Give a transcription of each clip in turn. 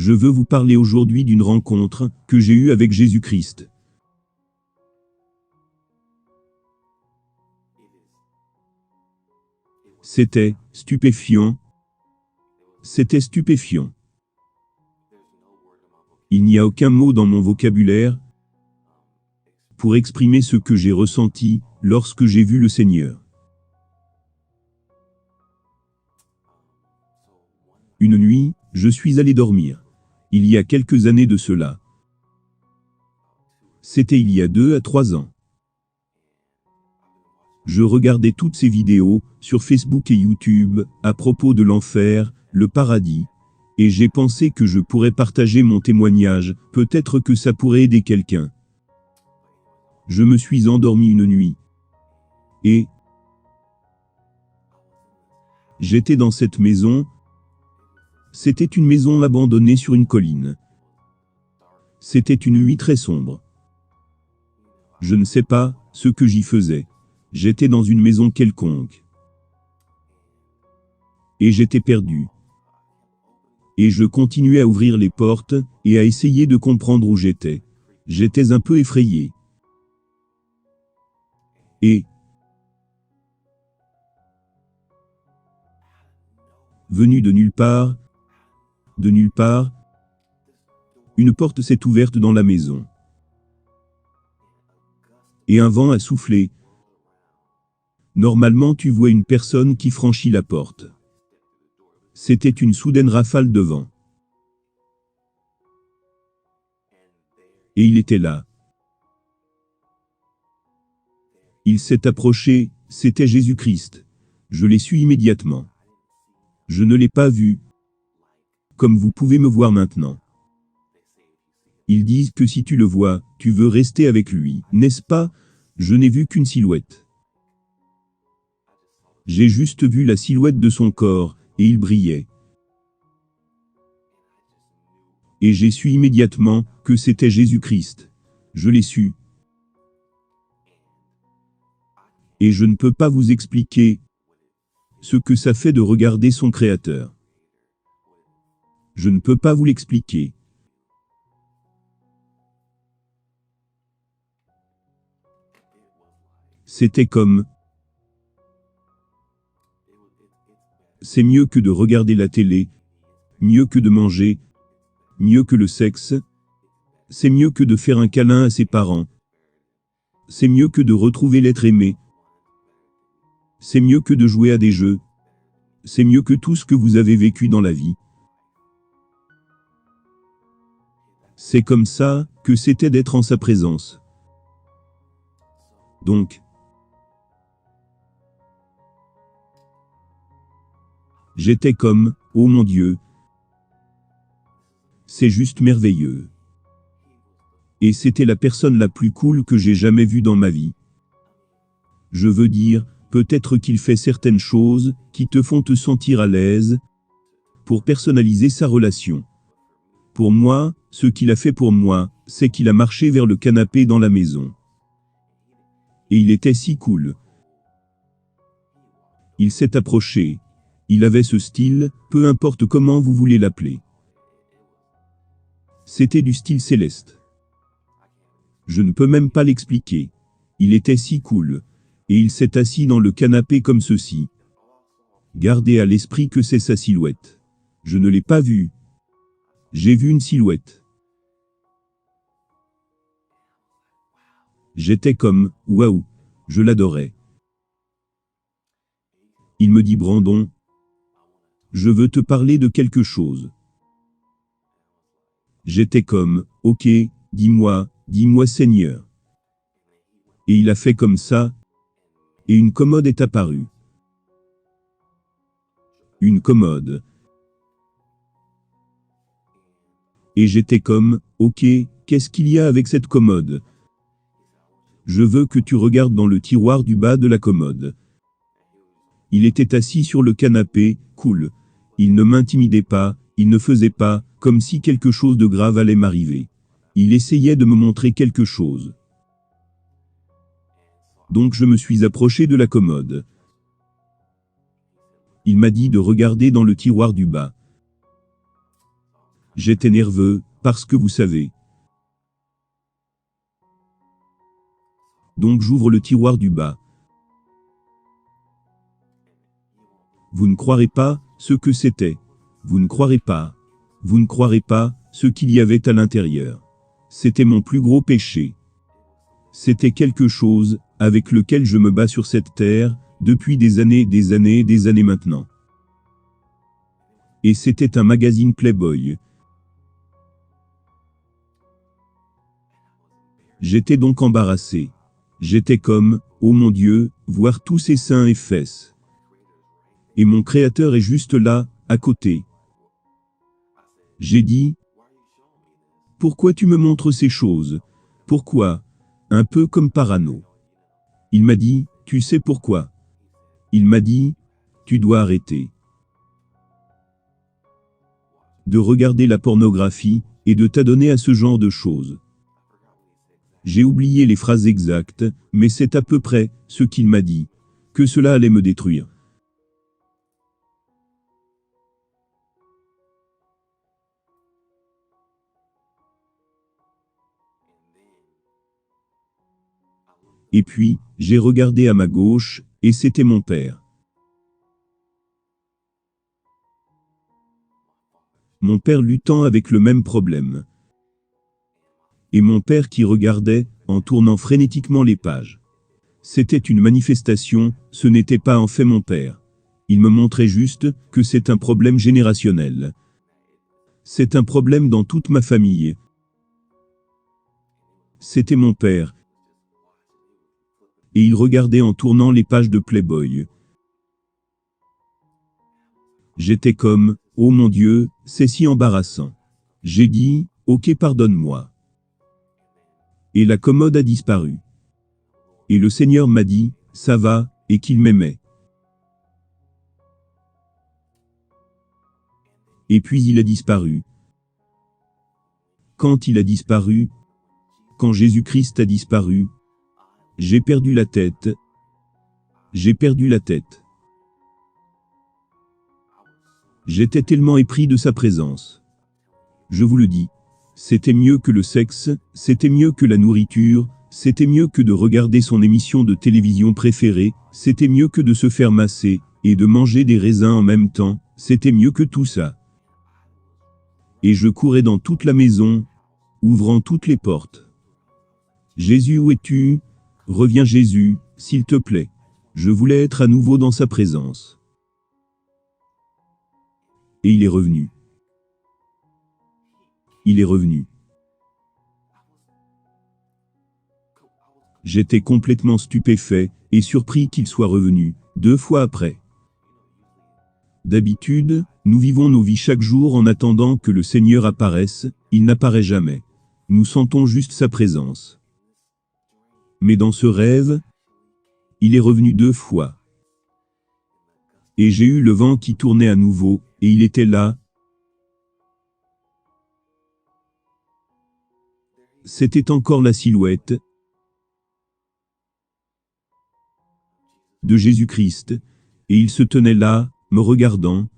Je veux vous parler aujourd'hui d'une rencontre que j'ai eue avec Jésus-Christ. C'était stupéfiant. C'était stupéfiant. Il n'y a aucun mot dans mon vocabulaire pour exprimer ce que j'ai ressenti lorsque j'ai vu le Seigneur. Une nuit, je suis allé dormir. Il y a quelques années de cela. C'était il y a 2 à 3 ans. Je regardais toutes ces vidéos sur Facebook et YouTube à propos de l'enfer, le paradis, et j'ai pensé que je pourrais partager mon témoignage, peut-être que ça pourrait aider quelqu'un. Je me suis endormi une nuit. Et j'étais dans cette maison. C'était une maison abandonnée sur une colline. C'était une nuit très sombre. Je ne sais pas ce que j'y faisais. J'étais dans une maison quelconque. Et j'étais perdu. Et je continuais à ouvrir les portes et à essayer de comprendre où j'étais. J'étais un peu effrayé. Et venu de nulle part, une porte s'est ouverte dans la maison. Et un vent a soufflé. Normalement, tu vois une personne qui franchit la porte. C'était une soudaine rafale de vent. Et il était là. Il s'est approché, c'était Jésus-Christ. Je l'ai su immédiatement. Je ne l'ai pas vu, comme vous pouvez me voir maintenant. Ils disent que si tu le vois, tu veux rester avec lui, n'est-ce pas? Je n'ai vu qu'une silhouette. J'ai juste vu la silhouette de son corps, et il brillait. Et j'ai su immédiatement que c'était Jésus-Christ. Je l'ai su. Et je ne peux pas vous expliquer ce que ça fait de regarder son Créateur. Je ne peux pas vous l'expliquer. C'était comme... C'est mieux que de regarder la télé, mieux que de manger, mieux que le sexe, c'est mieux que de faire un câlin à ses parents, c'est mieux que de retrouver l'être aimé, c'est mieux que de jouer à des jeux, c'est mieux que tout ce que vous avez vécu dans la vie. C'est comme ça que c'était d'être en sa présence. Donc, j'étais comme, oh mon Dieu, c'est juste merveilleux. Et c'était la personne la plus cool que j'ai jamais vue dans ma vie. Je veux dire, peut-être qu'il fait certaines choses qui te font te sentir à l'aise pour personnaliser sa relation. Pour moi, ce qu'il a fait pour moi, c'est qu'il a marché vers le canapé dans la maison. Et il était si cool. Il s'est approché. Il avait ce style, peu importe comment vous voulez l'appeler. C'était du style céleste. Je ne peux même pas l'expliquer. Il était si cool. Et il s'est assis dans le canapé comme ceci. Gardez à l'esprit que c'est sa silhouette. Je ne l'ai pas vu. J'ai vu une silhouette. J'étais comme, waouh, je l'adorais. Il me dit Brandon, je veux te parler de quelque chose. J'étais comme, ok, dis-moi Seigneur. Et il a fait comme ça, et une commode est apparue. Une commode. Et j'étais comme, ok, qu'est-ce qu'il y a avec cette commode? Je veux que tu regardes dans le tiroir du bas de la commode. Il était assis sur le canapé, cool. Il ne m'intimidait pas, il ne faisait pas comme si quelque chose de grave allait m'arriver. Il essayait de me montrer quelque chose. Donc je me suis approché de la commode. Il m'a dit de regarder dans le tiroir du bas. J'étais nerveux, parce que vous savez. Donc j'ouvre le tiroir du bas. Vous ne croirez pas ce que c'était. Vous ne croirez pas. Vous ne croirez pas ce qu'il y avait à l'intérieur. C'était mon plus gros péché. C'était quelque chose avec lequel je me bats sur cette terre depuis des années maintenant. Et c'était un magazine Playboy. J'étais donc embarrassé. J'étais comme, oh mon Dieu, voir tous ces seins et fesses. Et mon créateur est juste là, à côté. J'ai dit, pourquoi tu me montres ces choses? Pourquoi? Un peu comme parano. Il m'a dit, tu sais pourquoi? Il m'a dit, tu dois arrêter de regarder la pornographie et de t'adonner à ce genre de choses. J'ai oublié les phrases exactes, mais c'est à peu près ce qu'il m'a dit, que cela allait me détruire. Et puis, j'ai regardé à ma gauche, et c'était mon père. Mon père luttant avec le même problème. Et mon père qui regardait, en tournant frénétiquement les pages. C'était une manifestation, ce n'était pas en fait mon père. Il me montrait juste que c'est un problème générationnel. C'est un problème dans toute ma famille. C'était mon père. Et il regardait en tournant les pages de Playboy. J'étais comme, oh mon Dieu, c'est si embarrassant. J'ai dit, ok, pardonne-moi. Et la commode a disparu. Et le Seigneur m'a dit, ça va, et qu'il m'aimait. Et puis il a disparu. Quand il a disparu, quand Jésus-Christ a disparu, j'ai perdu la tête. J'ai perdu la tête. J'étais tellement épris de sa présence. Je vous le dis. C'était mieux que le sexe, c'était mieux que la nourriture, c'était mieux que de regarder son émission de télévision préférée, c'était mieux que de se faire masser, et de manger des raisins en même temps, c'était mieux que tout ça. Et je courais dans toute la maison, ouvrant toutes les portes. Jésus, où es-tu? Reviens Jésus, s'il te plaît. Je voulais être à nouveau dans sa présence. Et il est revenu. Il est revenu. J'étais complètement stupéfait et surpris qu'il soit revenu, 2 fois après. D'habitude, nous vivons nos vies chaque jour en attendant que le Seigneur apparaisse, il n'apparaît jamais. Nous sentons juste sa présence. Mais dans ce rêve, il est revenu 2 fois. Et j'ai eu le vent qui tournait à nouveau, et il était là. C'était encore la silhouette de Jésus-Christ, et il se tenait là, me regardant.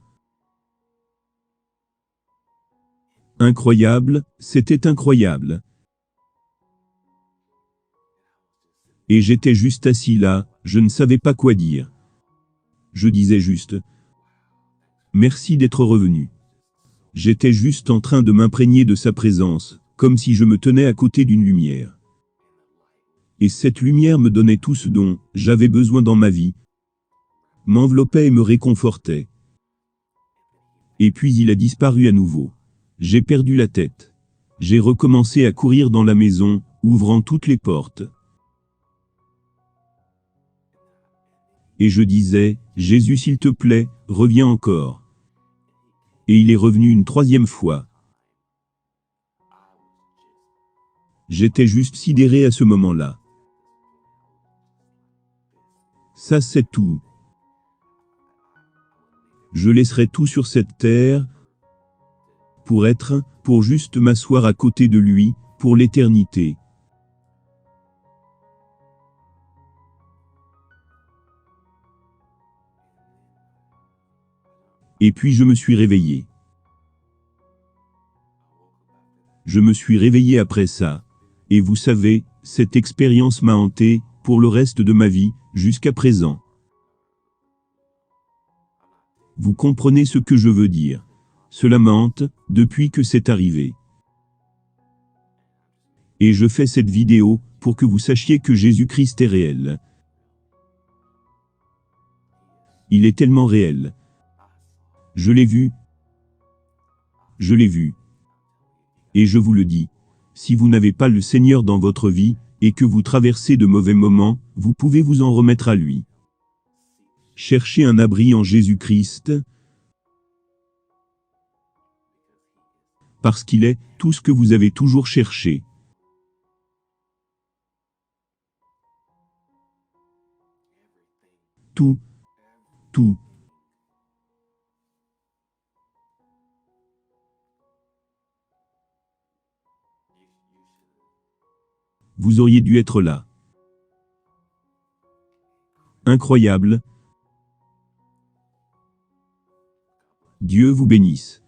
Incroyable, c'était incroyable. Et j'étais juste assis là, je ne savais pas quoi dire. Je disais juste, merci d'être revenu. J'étais juste en train de m'imprégner de sa présence, comme si je me tenais à côté d'une lumière. Et cette lumière me donnait tout ce dont j'avais besoin dans ma vie, m'enveloppait et me réconfortait. Et puis il a disparu à nouveau. J'ai perdu la tête. J'ai recommencé à courir dans la maison, ouvrant toutes les portes. Et je disais, Jésus s'il te plaît, reviens encore. Et il est revenu une 3e fois. J'étais juste sidéré à ce moment-là. Ça c'est tout. Je laisserai tout sur cette terre, pour juste m'asseoir à côté de lui, pour l'éternité. Et puis je me suis réveillé. Je me suis réveillé après ça. Et vous savez, cette expérience m'a hanté, pour le reste de ma vie, jusqu'à présent. Vous comprenez ce que je veux dire. Cela me hante, depuis que c'est arrivé. Et je fais cette vidéo, pour que vous sachiez que Jésus-Christ est réel. Il est tellement réel. Je l'ai vu. Je l'ai vu. Et je vous le dis. Si vous n'avez pas le Seigneur dans votre vie, et que vous traversez de mauvais moments, vous pouvez vous en remettre à lui. Cherchez un abri en Jésus-Christ, parce qu'il est tout ce que vous avez toujours cherché. Tout. Tout. Vous auriez dû être là. Incroyable. Dieu vous bénisse.